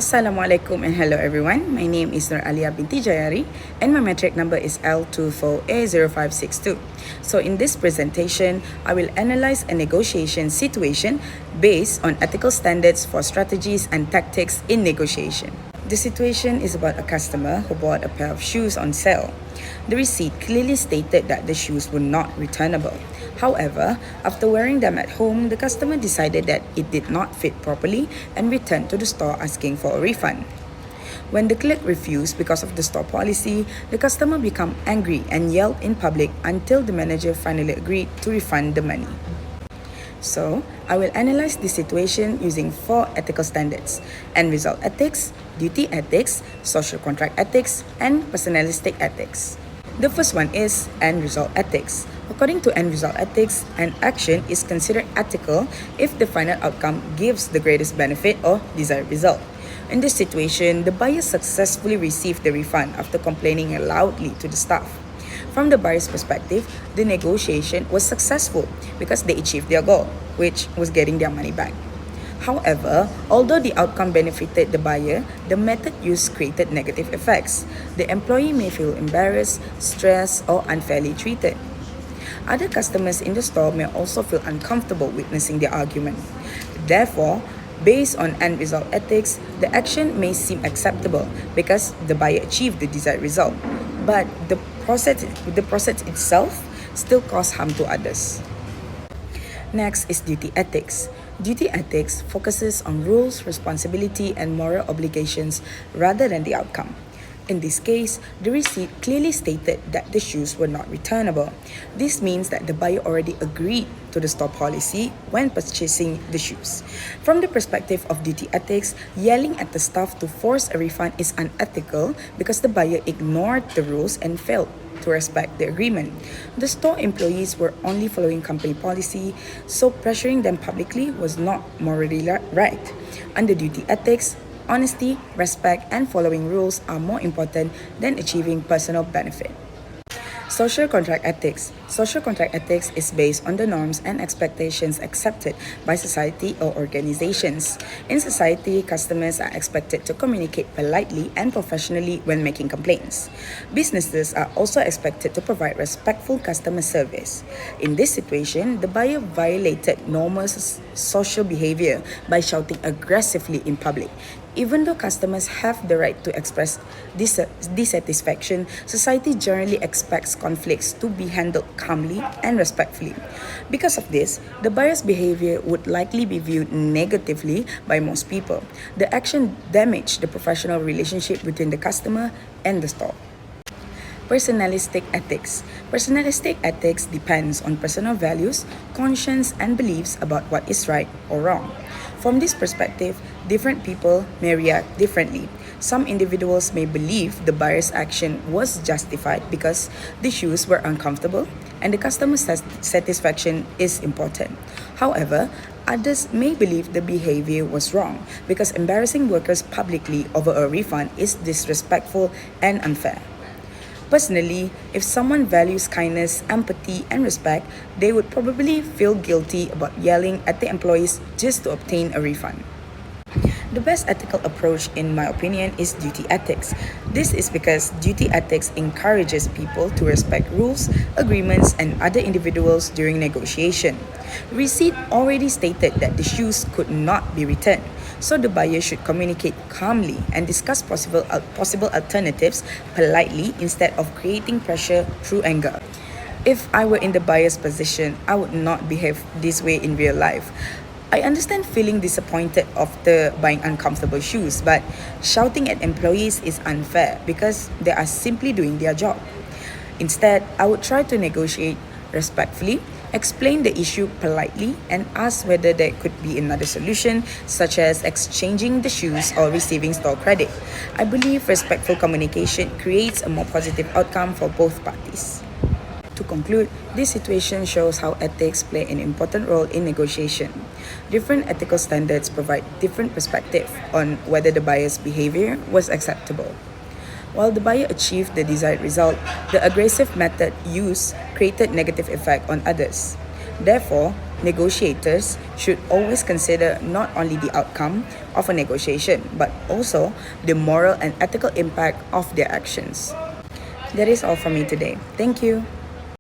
Assalamualaikum and hello everyone. My name is Nur Alia binti Jayari and my metric number is L24A0562. So in this presentation, I will analyze a negotiation situation based on ethical standards for strategies and tactics in negotiation. The situation is about a customer who bought a pair of shoes on sale. The receipt clearly stated that the shoes were not returnable. However, after wearing them at home, the customer decided that it did not fit properly and returned to the store asking for a refund. When the clerk refused because of the store policy, the customer became angry and yelled in public until the manager finally agreed to refund the money. So, I will analyze this situation using 4 ethical standards: end result ethics, duty ethics, social contract ethics, and personalistic ethics. The first one is end result ethics. According to end result ethics, an action is considered ethical if the final outcome gives the greatest benefit or desired result. In this situation, the buyer successfully received the refund after complaining loudly to the staff. From the buyer's perspective, the negotiation was successful because they achieved their goal, which was getting their money back. However, although the outcome benefited the buyer, the method used created negative effects. The employee may feel embarrassed, stressed, or unfairly treated. Other customers in the store may also feel uncomfortable witnessing the argument. Therefore, based on end result ethics, the action may seem acceptable because the buyer achieved the desired result, but the process itself still caused harm to others. Next is duty ethics. Duty ethics focuses on rules, responsibility, and moral obligations rather than the outcome. In this case, the receipt clearly stated that the shoes were not returnable. This means that the buyer already agreed to the store policy when purchasing the shoes. From the perspective of duty ethics, yelling at the staff to force a refund is unethical because the buyer ignored the rules and failed to respect the agreement. The store employees were only following company policy, so pressuring them publicly was not morally right. Under duty ethics, honesty, respect, and following rules are more important than achieving personal benefit. Social contract ethics. Social contract ethics is based on the norms and expectations accepted by society or organizations. In society, customers are expected to communicate politely and professionally when making complaints. Businesses are also expected to provide respectful customer service. In this situation, the buyer violated normal social behavior by shouting aggressively in public. Even though customers have the right to express dissatisfaction, society generally expects conflicts to be handled calmly and respectfully. Because of this, the buyer's behavior would likely be viewed negatively by most people. The action damaged the professional relationship between the customer and the store. Personalistic ethics. Personalistic ethics depends on personal values, conscience, and beliefs about what is right or wrong. From this perspective, different people may react differently. Some individuals may believe the buyer's action was justified because the shoes were uncomfortable and the customer's satisfaction is important. However, others may believe the behavior was wrong because embarrassing workers publicly over a refund is disrespectful and unfair. Personally, if someone values kindness, empathy, and respect, they would probably feel guilty about yelling at the employees just to obtain a refund. The best ethical approach, in my opinion, is duty ethics. This is because duty ethics encourages people to respect rules, agreements, and other individuals during negotiation. Receipt already stated that the shoes could not be returned, so the buyer should communicate calmly and discuss possible alternatives politely instead of creating pressure through anger. If I were in the buyer's position, I would not behave this way in real life. I understand feeling disappointed after buying uncomfortable shoes, but shouting at employees is unfair because they are simply doing their job. Instead, I would try to negotiate respectfully, explain the issue politely, and ask whether there could be another solution, such as exchanging the shoes or receiving store credit. I believe respectful communication creates a more positive outcome for both parties. To conclude, this situation shows how ethics play an important role in negotiation. Different ethical standards provide different perspectives on whether the buyer's behavior was acceptable. While the buyer achieved the desired result, the aggressive method used created negative effect on others. Therefore, negotiators should always consider not only the outcome of a negotiation, but also the moral and ethical impact of their actions. That is all from me today. Thank you.